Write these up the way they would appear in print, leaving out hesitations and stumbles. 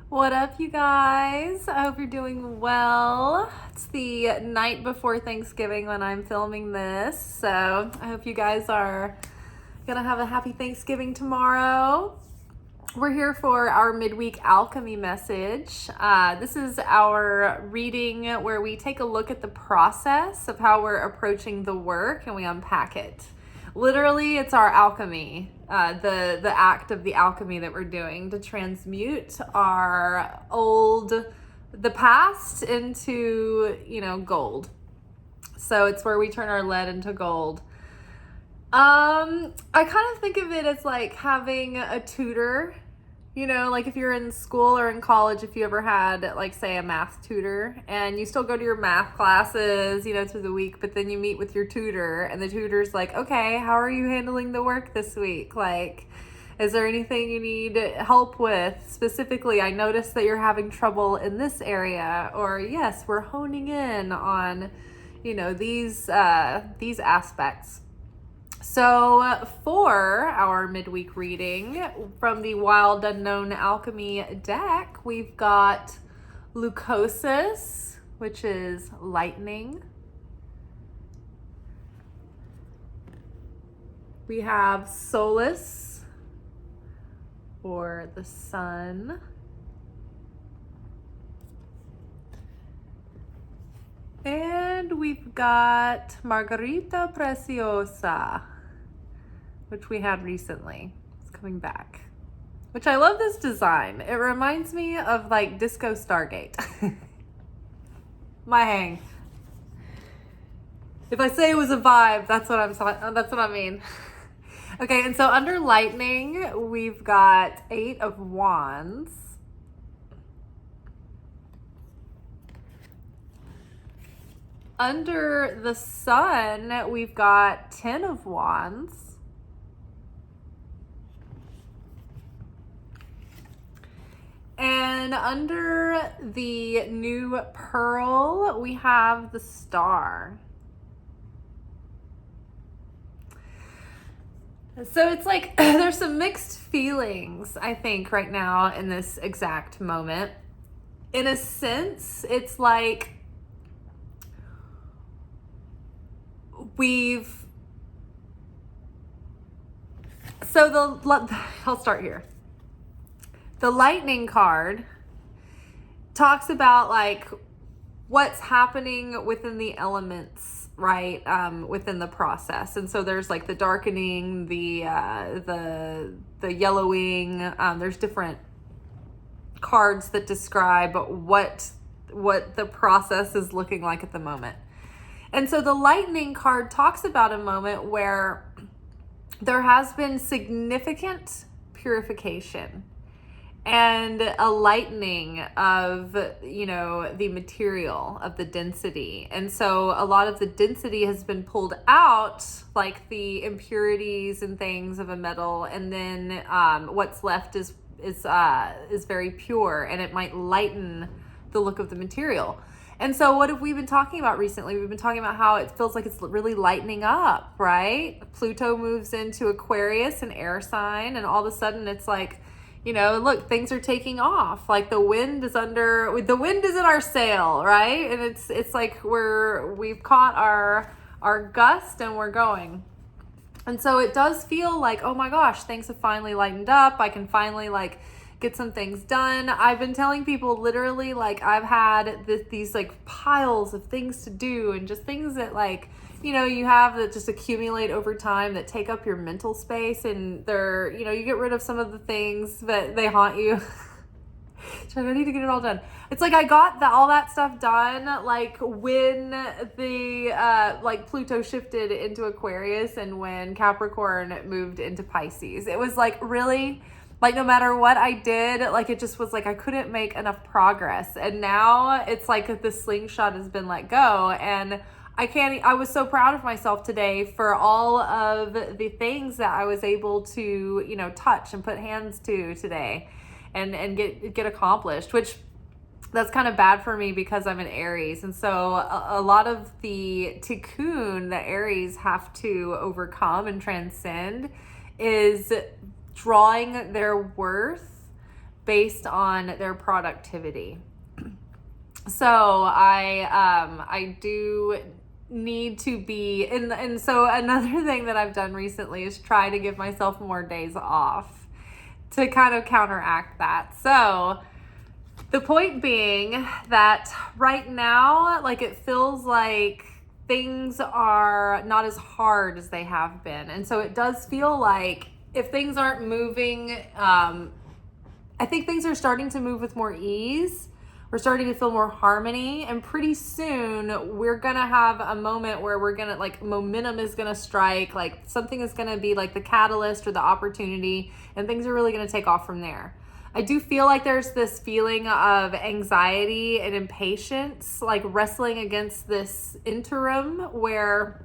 What up, you guys? I hope you're doing well. It's the night before Thanksgiving when I'm filming this, so I hope you guys are gonna have a happy Thanksgiving tomorrow. We're here for our midweek alchemy message. This is our reading where we take a look at the process of how we're approaching the work and we unpack it. Literally, it's our alchemy, the act of the alchemy that we're doing to transmute the past into, gold. So it's where we turn our lead into gold. I kind of think of it as like having a tutor. Like if you're in school or in college, if you ever had, like, say, a math tutor and you still go to your math classes, through the week, but then you meet with your tutor and the tutor's like, okay, how are you handling the work this week? Like, is there anything you need help with? Specifically, I noticed that you're having trouble in this area, or yes, we're honing in on, these aspects. So for our midweek reading from the Wild Unknown Alchemy deck, we've got Leucosis, which is lightning. We have Solus, or the sun. And we've got Margarita Preciosa, which we had recently. It's coming back. Which I love this design. It reminds me of like Disco Stargate. My hang. If I say it was a vibe, that's what I mean. Okay, and so under lightning, we've got 8 of Wands. Under the sun, we've got 10 of Wands. And under the new pearl, we have the star. So it's like there's some mixed feelings, I think, right now in this exact moment. In a sense, it's like I'll start here. The lightning card talks about like what's happening within the elements, right? Within the process. And so there's like the darkening, the yellowing, there's different cards that describe what the process is looking like at the moment. And so the lightning card talks about a moment where there has been significant purification and a lightening of, the material, of the density. And so a lot of the density has been pulled out, like the impurities and things of a metal. And then what's left is very pure, and it might lighten the look of the material. And so what have we been talking about recently? We've been talking about how it feels like it's really lightening up, right? Pluto moves into Aquarius, an air sign, and all of a sudden it's like, look, things are taking off. Like the wind is in our sail, right? And it's like we've caught our gust and we're going. And so it does feel like, oh my gosh, things have finally lightened up. I can finally like get some things done. I've been telling people literally, like, I've had these like piles of things to do and just things that like, you have that just accumulate over time that take up your mental space, and they're, you get rid of some of the things that they haunt you. So I need to get it all done. It's like I got all that stuff done like when the like Pluto shifted into Aquarius and when Capricorn moved into Pisces. It was like really, like, no matter what I did, like, it just was like I couldn't make enough progress. And now it's like the slingshot has been let go, and I was so proud of myself today for all of the things that I was able to, touch and put hands to today and get accomplished, which that's kind of bad for me because I'm an Aries. And so a lot of the tikkun that Aries have to overcome and transcend is drawing their worth based on their productivity. So I do need to be and so another thing that I've done recently is try to give myself more days off to kind of counteract that. So the point being that right now, like, it feels like things are not as hard as they have been. And so it does feel like if things aren't moving, I think things are starting to move with more ease. We're starting to feel more harmony, and pretty soon we're going to have a moment where we're going to, like, momentum is going to strike, like something is going to be like the catalyst or the opportunity, and things are really going to take off from there. I do feel like there's this feeling of anxiety and impatience, like wrestling against this interim where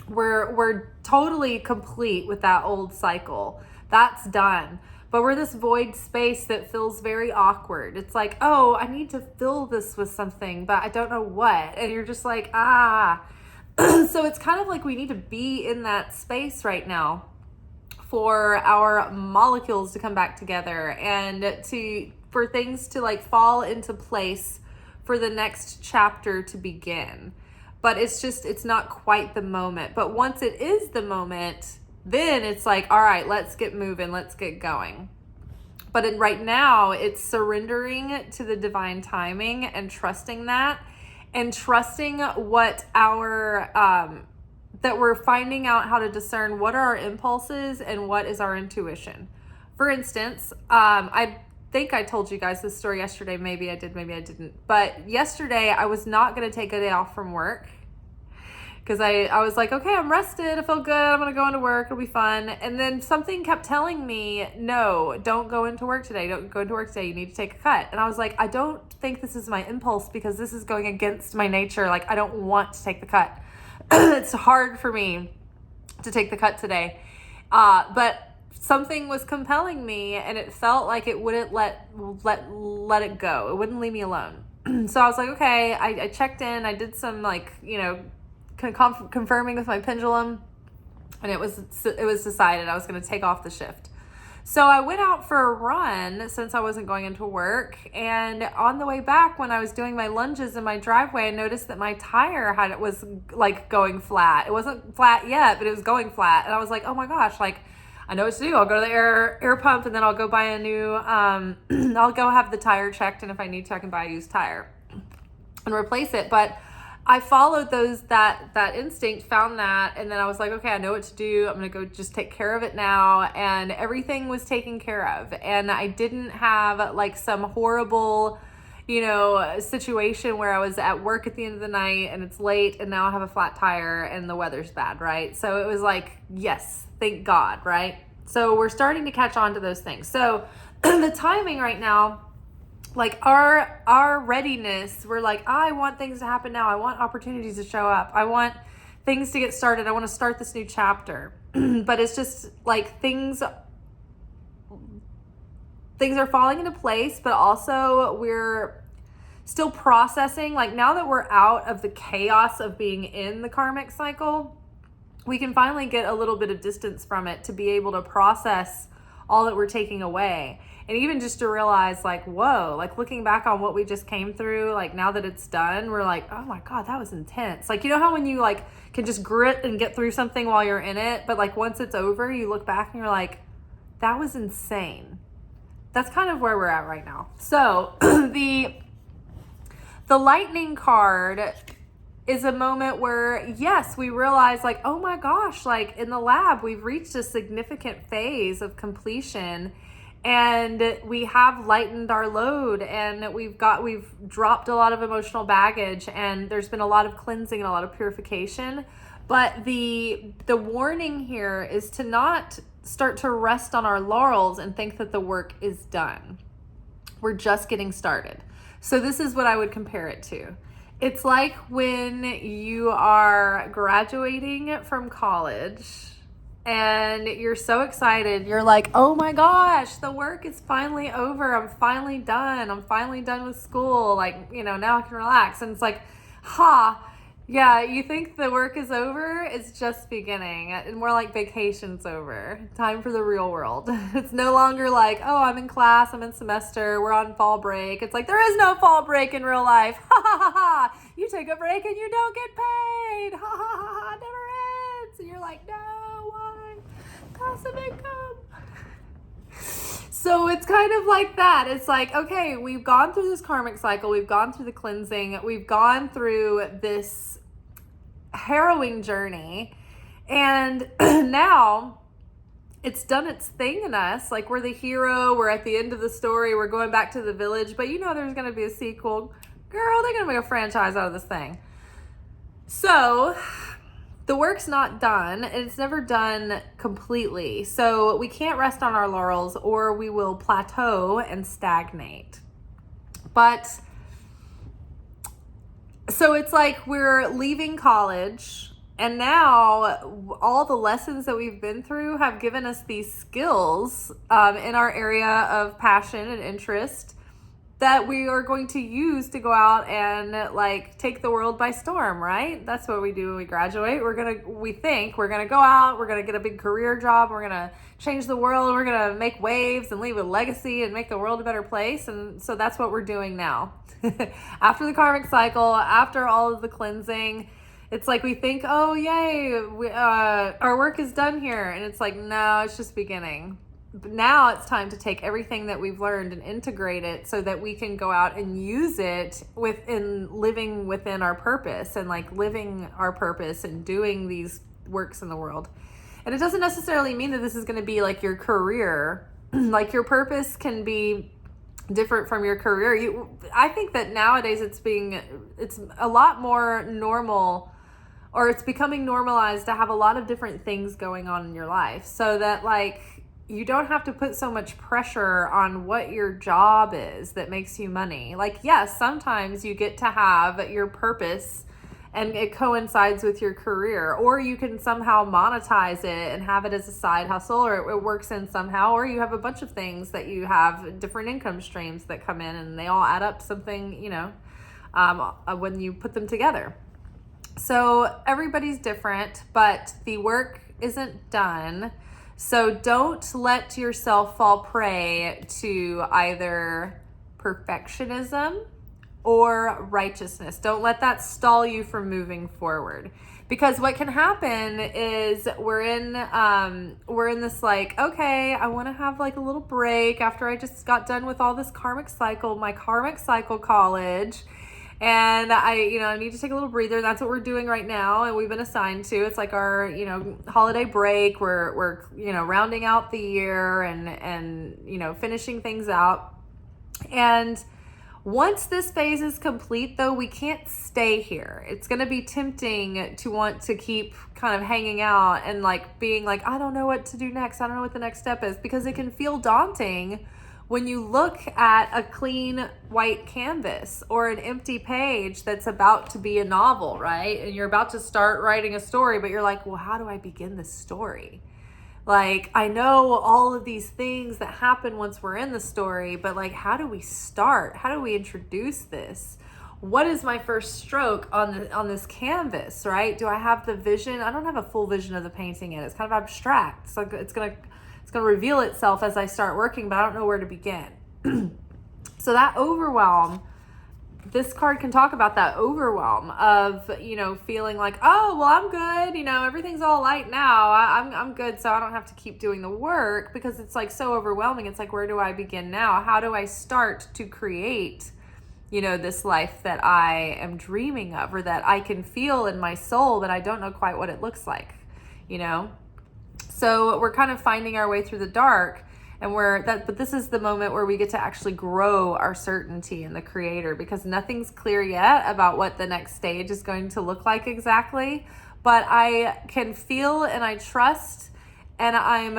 we're totally complete with that old cycle. That's done. But we're this void space that feels very awkward. It's like, oh, I need to fill this with something, but I don't know what. And you're just like, ah. So it's kind of like we need to be in that space right now for our molecules to come back together and for things to, like, fall into place for the next chapter to begin. But it's not quite the moment. But once it is the moment, then it's like, all right, let's get moving, let's get going. But right now, it's surrendering to the divine timing and trusting that, and trusting what that we're finding out how to discern what are our impulses and what is our intuition. For instance, I think I told you guys this story yesterday. Maybe I did, maybe I didn't. But yesterday, I was not going to take a day off from work, because I was like, okay, I'm rested, I feel good, I'm going to go into work, it'll be fun. And then something kept telling me, no, don't go into work today, you need to take a cut. And I was like, I don't think this is my impulse, because this is going against my nature. Like, I don't want to take the cut. It's hard for me to take the cut today. But something was compelling me, and it felt like it wouldn't let it go. It wouldn't leave me alone. So I was like, okay, I checked in, I did some, like, confirming with my pendulum, and it was decided I was going to take off the shift. So I went out for a run since I wasn't going into work, and on the way back, when I was doing my lunges in my driveway, I noticed that my tire was like going flat. It wasn't flat yet, but it was going flat, and I was like, oh my gosh, like, I know what to do. I'll go to the air pump, and then I'll go buy a new I'll go have the tire checked, and if I need to, I can buy a used tire and replace it. But I followed that instinct, found that, and then I was like, okay, I know what to do. I'm going to go just take care of it now. And everything was taken care of. And I didn't have, like, some horrible, situation where I was at work at the end of the night and it's late and now I have a flat tire and the weather's bad, right? So it was like, yes, thank God, right? So we're starting to catch on to those things. So the timing right now, like our readiness, we're like, I want things to happen now. I want opportunities to show up. I want things to get started. I want to start this new chapter. But it's just like things are falling into place, but also we're still processing. Like, now that we're out of the chaos of being in the karmic cycle, we can finally get a little bit of distance from it to be able to process all that we're taking away. And even just to realize, like, whoa, like, looking back on what we just came through, like, now that it's done, we're like, oh my God, that was intense. Like, you know how when you, like, can just grit and get through something while you're in it, but, like, once it's over, you look back and you're like, that was insane. That's kind of where we're at right now. So the lightning card is a moment where, yes, we realize, like, oh my gosh, like, in the lab, we've reached a significant phase of completion, and we have lightened our load, and we've dropped a lot of emotional baggage, and there's been a lot of cleansing and a lot of purification. But the warning here is to not start to rest on our laurels and think that the work is done. We're just getting started. So this is what I would compare it to. It's like when you are graduating from college and you're so excited. You're like, oh my gosh, the work is finally over. I'm finally done. I'm finally done with school. Like, now I can relax. And it's like, Yeah, you think the work is over? It's just beginning. And more like vacation's over. Time for the real world. It's no longer like, oh, I'm in class, I'm in semester, we're on fall break. It's like, there is no fall break in real life. Ha ha ha ha. You take a break and you don't get paid. Ha ha ha ha. It never ends. And you're like, no, why? Passive income. So it's kind of like that. It's like, okay, we've gone through this karmic cycle. We've gone through the cleansing. We've gone through this harrowing journey. And now it's done its thing in us. Like, we're the hero. We're at the end of the story. We're going back to the village. But you know there's going to be a sequel. Girl, they're going to make a franchise out of this thing. So the work's not done, and it's never done completely. So we can't rest on our laurels, or we will plateau and stagnate. But so it's like we're leaving college, and now all the lessons that we've been through have given us these skills in our area of passion and interest that we are going to use to go out and like take the world by storm, right? That's what we do when we graduate. We think we're gonna go out, we're gonna get a big career job, we're gonna change the world, we're gonna make waves and leave a legacy and make the world a better place. And so that's what we're doing now. After the karmic cycle, after all of the cleansing, it's like we think, oh yay, our work is done here. And it's like, no, it's just beginning. But now it's time to take everything that we've learned and integrate it so that we can go out and use it within living within our purpose, and like living our purpose and doing these works in the world. And it doesn't necessarily mean that this is going to be like your career. Like, your purpose can be different from your career. I think that nowadays it's a lot more normal, or it's becoming normalized to have a lot of different things going on in your life, so that like you don't have to put so much pressure on what your job is that makes you money. Like, yes, sometimes you get to have your purpose and it coincides with your career, or you can somehow monetize it and have it as a side hustle, or it works in somehow, or you have a bunch of things that you have different income streams that come in and they all add up to something, when you put them together. So everybody's different, but the work isn't done. So don't let yourself fall prey to either perfectionism or righteousness. Don't let that stall you from moving forward. Because what can happen is we're in this like, okay, I want to have like a little break after I just got done with all this my karmic cycle college. And I need to take a little breather. And that's what we're doing right now. And we've been assigned to. It's like our, holiday break. We're rounding out the year and finishing things out. And once this phase is complete, though, we can't stay here. It's going to be tempting to want to keep kind of hanging out and like being like, I don't know what to do next. I don't know what the next step is, because it can feel daunting when you look at a clean white canvas or an empty page that's about to be a novel, right? And you're about to start writing a story, but you're like, well, how do I begin this story? Like, I know all of these things that happen once we're in the story, but like, how do we start? How do we introduce this? What is my first stroke on this canvas, right? Do I have the vision? I don't have a full vision of the painting yet. It's kind of abstract. So it's going to reveal itself as I start working, but I don't know where to begin. So that overwhelm, this card can talk about that overwhelm of, feeling like, oh, well, I'm good. Everything's all light now. I'm good. So I don't have to keep doing the work, because it's like so overwhelming. It's like, where do I begin now? How do I start to create, this life that I am dreaming of, or that I can feel in my soul, but I don't know quite what it looks like, So we're kind of finding our way through the dark, but this is the moment where we get to actually grow our certainty in the Creator, because nothing's clear yet about what the next stage is going to look like exactly. But I can feel and I trust, and I'm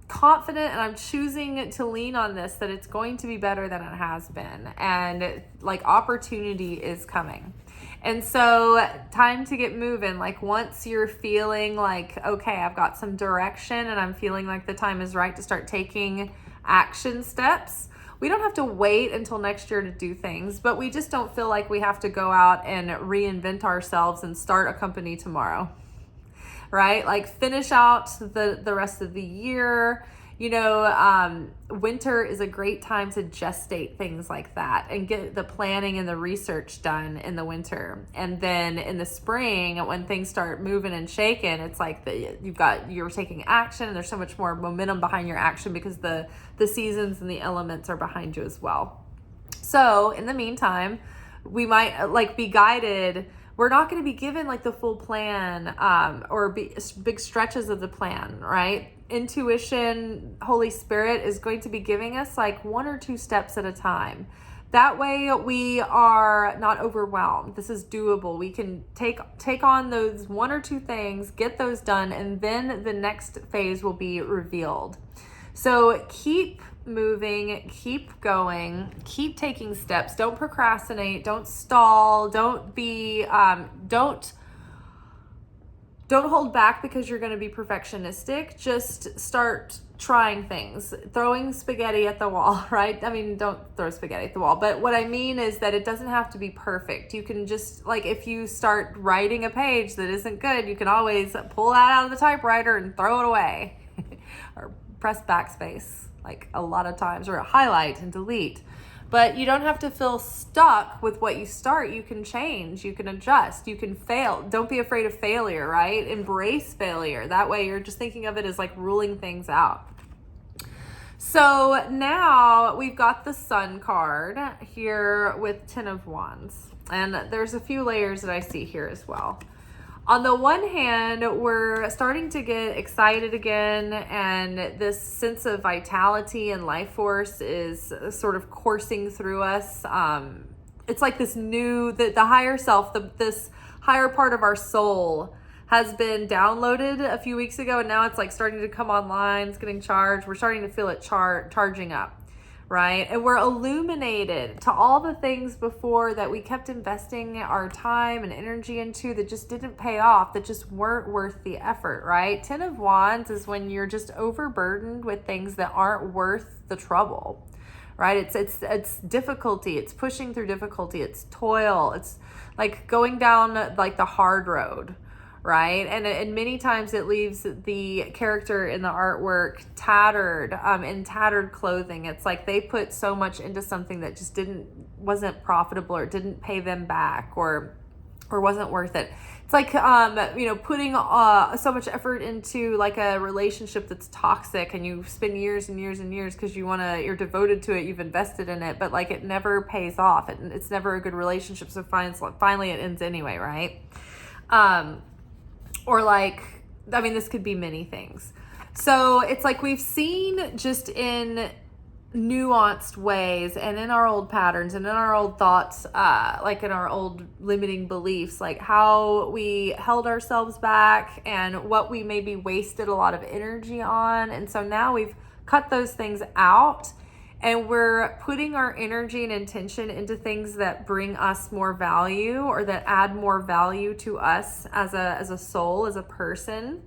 confident, and I'm choosing to lean on this, that it's going to be better than it has been, and like opportunity is coming. And so time to get moving. Like, once you're feeling like, okay, I've got some direction and I'm feeling like the time is right to start taking action steps. we don't have to wait until next year to do things, but we just don't feel like we have to go out and reinvent ourselves and start a company tomorrow, right? Like finish out the rest of the year. Winter is a great time to gestate things like that and get the planning and the research done in the winter. And then in the spring, when things start moving and shaking, it's like you're taking action, and there's so much more momentum behind your action because the seasons and the elements are behind you as well. So in the meantime, we might be guided. We're not going to be given the full plan or big stretches of the plan, right? Intuition, Holy Spirit is going to be giving us 1 or 2 steps at a time. That way we are not overwhelmed. This is doable. We can take on those 1 or 2 things, get those done, and then the next phase will be revealed. So keep moving, keep going, keep taking steps. Don't procrastinate, don't stall, don't hold back because you're going to be perfectionistic. Just start trying things, throwing spaghetti at the wall, right? I mean, don't throw spaghetti at the wall, but what I mean is that it doesn't have to be perfect. You can just, if you start writing a page that isn't good, you can always pull that out of the typewriter and throw it away or press backspace a lot of times, or highlight and delete. But you don't have to feel stuck with what you start. You can change, you can adjust, you can fail. Don't be afraid of failure, right? Embrace failure. That way you're just thinking of it as ruling things out. So now we've got the Sun card here with 10 of Wands. And there's a few layers that I see here as well. On the one hand, we're starting to get excited again, and this sense of vitality and life force is sort of coursing through us. It's like this new, the higher self, this higher part of our soul has been downloaded a few weeks ago, and now it's starting to come online. It's getting charged. We're starting to feel it charging up. Right? And we're illuminated to all the things before that we kept investing our time and energy into that just didn't pay off, that just weren't worth the effort, right? 10 of Wands is when you're just overburdened with things that aren't worth the trouble, right? It's difficulty. It's pushing through difficulty. It's toil. It's going down the hard road. Right? And many times it leaves the character in the artwork tattered, in tattered clothing. It's they put so much into something that just wasn't profitable, or didn't pay them back, or wasn't worth it. It's putting so much effort into a relationship that's toxic, and you spend years and years and years because you're devoted to it, you've invested in it, but it never pays off. It's never a good relationship. So finally it ends anyway, right? Or this could be many things. So it's we've seen just in nuanced ways and in our old patterns and in our old thoughts, in our old limiting beliefs, how we held ourselves back and what we maybe wasted a lot of energy on. And so now we've cut those things out, and we're putting our energy and intention into things that bring us more value, or that add more value to us as a soul, as a person.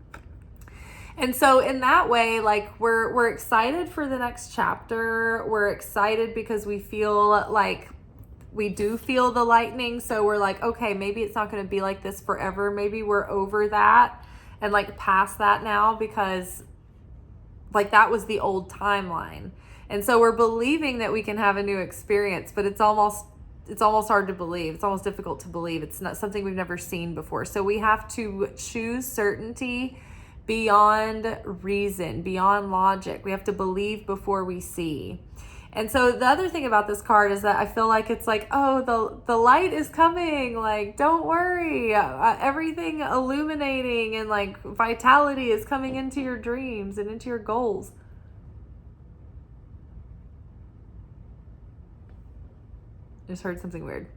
And so in that way, we're excited for the next chapter. We're excited because we feel we do feel the lightning. So we're okay, maybe it's not going to be like this forever. Maybe we're over that and past that now, because that was the old timeline. And so we're believing that we can have a new experience, but it's almost hard to believe. It's almost difficult to believe. It's not something we've never seen before. So we have to choose certainty beyond reason, beyond logic. We have to believe before we see. And so the other thing about this card is that I feel it's oh, the light is coming. Don't worry. Everything illuminating and vitality is coming into your dreams and into your goals. Just heard something weird.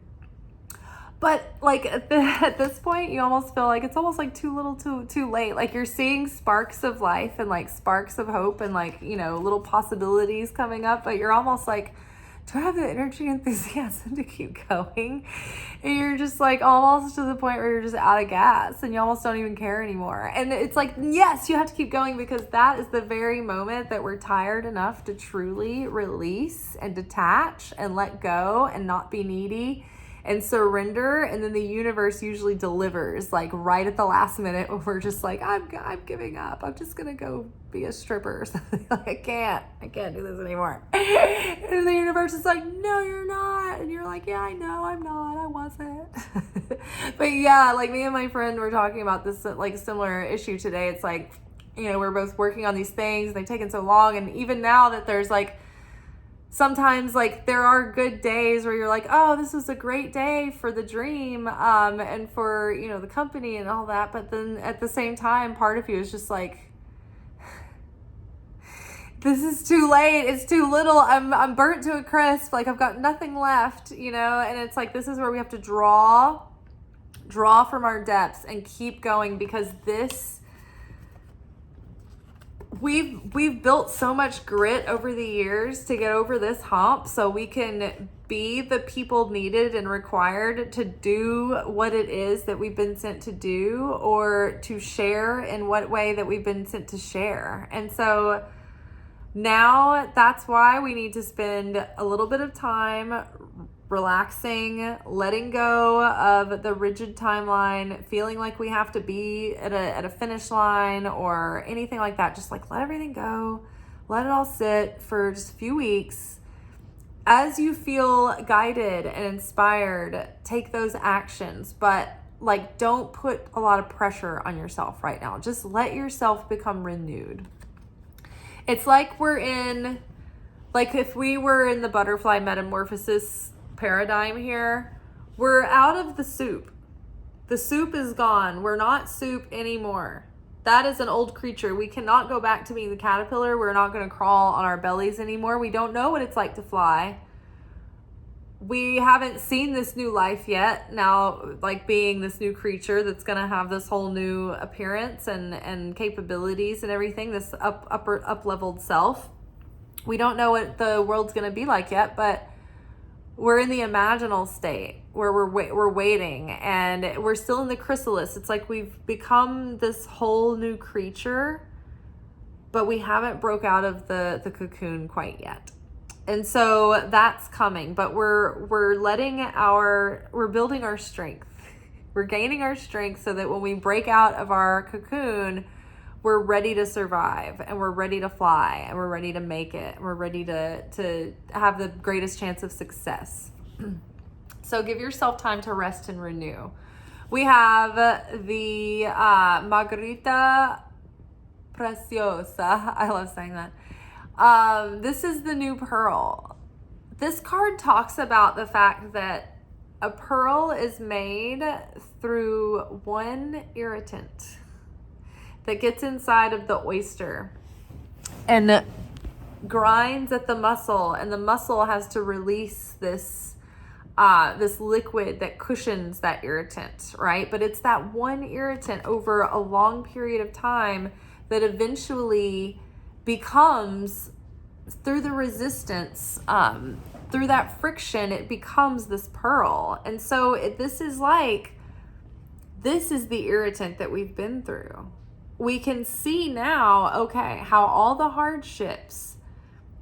But at this point, you almost feel it's almost too little too late. You're seeing sparks of life and sparks of hope and little possibilities coming up, but you're almost do I have the energy and enthusiasm to keep going? And you're just like almost to the point where you're just out of gas and you almost don't even care anymore. And it's like, yes, you have to keep going, because that is the very moment that we're tired enough to truly release and detach and let go and not be needy and surrender. And then the universe usually delivers like right at the last minute when we're just like, I'm giving up. I'm just going to go be a stripper or something. Like, I can't do this anymore. And the universe is like, no, you're not. And you're like, yeah, I know I'm not. I wasn't. But yeah, like me and my friend were talking about this like similar issue today. It's like, you know, we're both working on these things. They've taken so long. And even now that there's like, sometimes like there are good days where you're like, oh, this was a great day for the dream and for, you know, the company and all that. But then at the same time, part of you is just like, this is too late. It's too little. I'm burnt to a crisp. Like I've got nothing left, you know? And it's like, this is where we have to draw from our depths and keep going, because we've built so much grit over the years to get over this hump so we can be the people needed and required to do what it is that we've been sent to do, or to share in what way that we've been sent to share. And so now that's why we need to spend a little bit of time relaxing, letting go of the rigid timeline, feeling like we have to be at a finish line or anything like that. Just like let everything go, let it all sit for just a few weeks. As you feel guided and inspired, take those actions, but like don't put a lot of pressure on yourself right now. Just let yourself become renewed. It's like if we were in the butterfly metamorphosis paradigm here, we're out of the soup. The soup is gone. We're not soup anymore. That is an old creature. We cannot go back to being the caterpillar. We're not going to crawl on our bellies anymore. We don't know what it's like to fly. We haven't seen this new life yet. Now, like being this new creature that's going to have this whole new appearance and capabilities and everything, this up-leveled self. We don't know what the world's going to be like yet, but we're in the imaginal state where we're waiting, and we're still in the chrysalis. It's like we've become this whole new creature, but we haven't broke out of the cocoon quite yet. And so that's coming, but we're building our strength. We're gaining our strength so that when we break out of our cocoon, we're ready to survive, and we're ready to fly, and we're ready to make it. And we're ready to have the greatest chance of success. So give yourself time to rest and renew. We have the Margarita Preciosa. I love saying that. This is the new pearl. This card talks about the fact that a pearl is made through one irritant that gets inside of the oyster and grinds at the muscle, and the muscle has to release this liquid that cushions that irritant, right? But it's that one irritant over a long period of time that eventually becomes, through the resistance, through that friction, it becomes this pearl. And so this is the irritant that we've been through. We can see now, okay, how all the hardships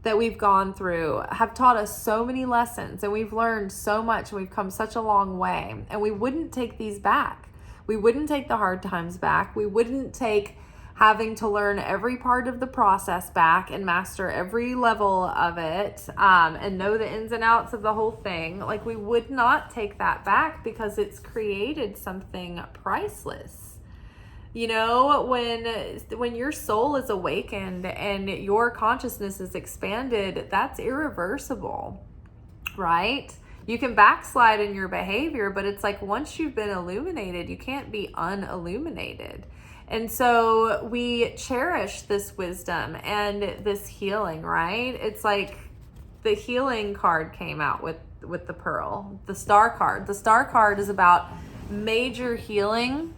that we've gone through have taught us so many lessons, and we've learned so much, and we've come such a long way. And we wouldn't take these back. We wouldn't take the hard times back. We wouldn't take having to learn every part of the process back and master every level of it, and know the ins and outs of the whole thing. Like, we would not take that back, because it's created something priceless. You know, when your soul is awakened and your consciousness is expanded, that's irreversible, right? You can backslide in your behavior, but it's like once you've been illuminated, you can't be unilluminated. And so we cherish this wisdom and this healing, right? It's like the healing card came out with the pearl, the star card. The star card is about major healing,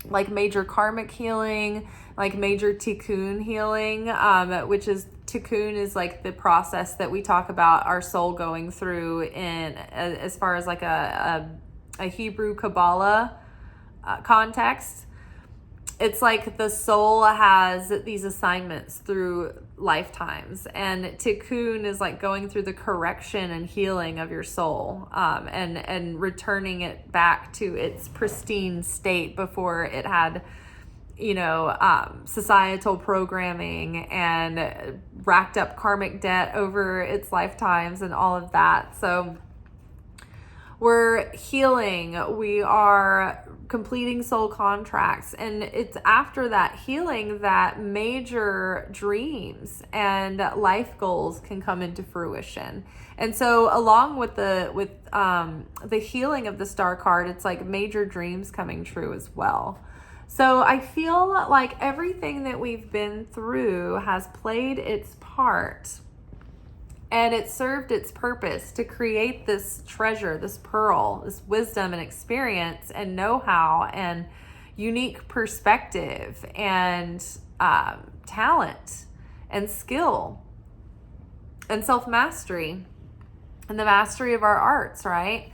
like major karmic healing, like major tikkun healing, which is Tikkun is like the process that we talk about our soul going through in as far as like a Hebrew Kabbalah context. It's like the soul has these assignments through lifetimes, and Tikkun is like going through the correction and healing of your soul, and returning it back to its pristine state before it had, societal programming and racked up karmic debt over its lifetimes and all of that. So we're healing, we are completing soul contracts, and it's after that healing that major dreams and life goals can come into fruition. And so along with the healing of the star card, it's like major dreams coming true as well. So I feel like everything that we've been through has played its part, and it served its purpose to create this treasure, this pearl, this wisdom and experience and know-how and unique perspective and talent and skill and self-mastery and the mastery of our arts, right?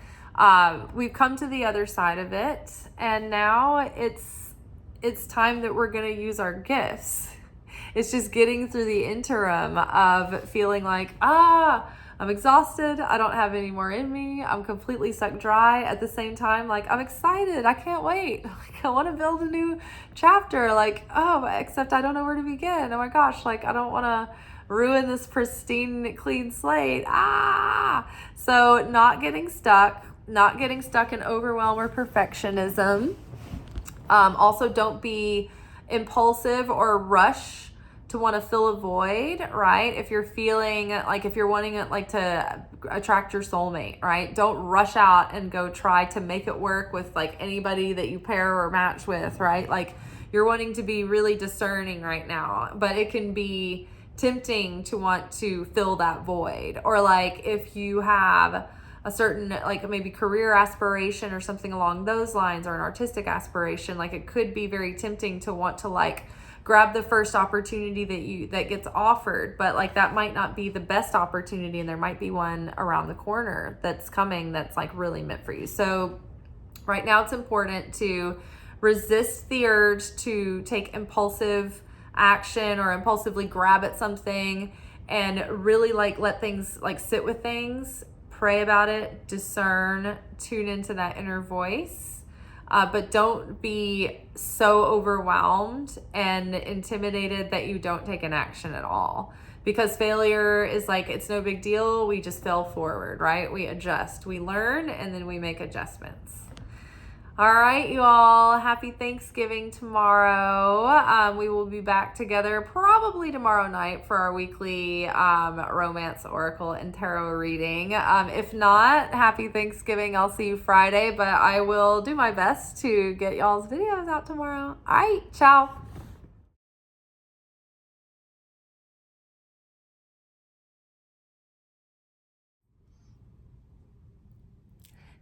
We've come to the other side of it, and now it's time that we're going to use our gifts. It's just getting through the interim of feeling like, I'm exhausted. I don't have any more in me. I'm completely sucked dry. At the same time, like, I'm excited. I can't wait. Like, I want to build a new chapter. Like, except I don't know where to begin. Oh my gosh. Like, I don't want to ruin this pristine, clean slate. So not getting stuck in overwhelm or perfectionism. Also, don't be impulsive or rush to want to fill a void, right? If you're feeling like, if you're wanting it like to attract your soulmate, right? Don't rush out and go try to make it work with like anybody that you pair or match with, right? Like, you're wanting to be really discerning right now, but it can be tempting to want to fill that void. Or like if you have a certain like maybe career aspiration or something along those lines, or an artistic aspiration, like it could be very tempting to want to like grab the first opportunity that gets offered, but like that might not be the best opportunity, and there might be one around the corner that's coming that's like really meant for you. So right now it's important to resist the urge to take impulsive action or impulsively grab at something, and really like let things like sit with things, pray about it, discern, tune into that inner voice. But don't be so overwhelmed and intimidated that you don't take an action at all. Because failure is like, it's no big deal. We just fail forward, right? We adjust, we learn, and then we make adjustments. All right, you all. Happy Thanksgiving tomorrow. We will be back together probably tomorrow night for our weekly romance oracle and tarot reading. If not, happy Thanksgiving. I'll see you Friday, but I will do my best to get y'all's videos out tomorrow. All right, ciao.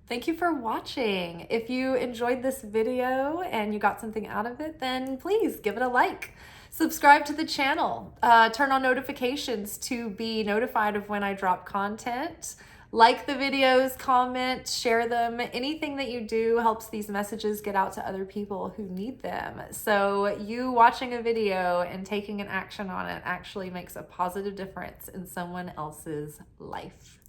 Thank you for watching. If you enjoyed this video and you got something out of it, then please give it a like. Subscribe to the channel. Turn on notifications to be notified of when I drop content. Like the videos, comment, share them. Anything that you do helps these messages get out to other people who need them. So you watching a video and taking an action on it actually makes a positive difference in someone else's life.